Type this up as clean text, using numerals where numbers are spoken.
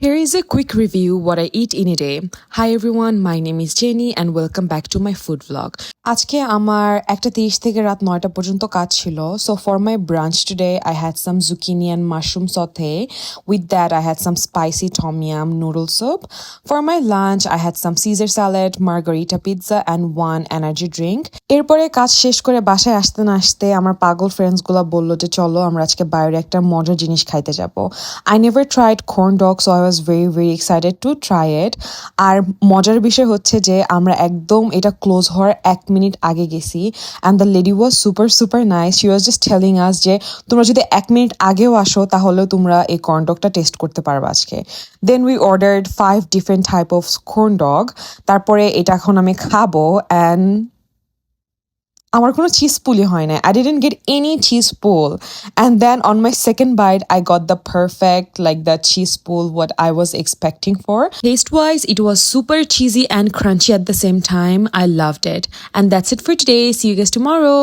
Here is a quick review what I eat in a day. Hi everyone, my name is Jenny and welcome back to my food vlog. আজকে আমার 1:30 থেকে রাত 9টা পর্যন্ত কাজ ছিল. So for my brunch today I had some zucchini and mushroom saute. With that I had some spicy tom yum noodle soup. For my lunch I had some Caesar salad, margarita pizza and one energy drink. এরপরে কাজ শেষ করে বাসায় আসতে না আসতে আমার পাগল ফ্রেন্ডস গুলো বলল যে চলো আমরা আজকে বাইরে একটা মজার জিনিস খাইতে যাব. I never tried corn dog so I was very excited to try it. আর মজার বিষয় হচ্ছে যে আমরা একদম এটা ক্লোজ হওয়ার 1 মিনিট আগে গেছি and the lady was super nice. She was just telling us যে তোমরা যদি 1 মিনিট আগেও আসো তাহলেও তোমরা এই corn dogটা টেস্ট করতে পারবে আজকে. Then we ordered 5 different type of corn dog. তারপরে এটা এখন আমি খাবো and আমার কোনো চিজ পুলি হয় না. I didn't get any cheese pull. And then on my second bite, I got the perfect, like the cheese pull what I was expecting for. Taste-wise, it was super cheesy and crunchy at the same time. I loved it. And that's it for today. See you guys tomorrow.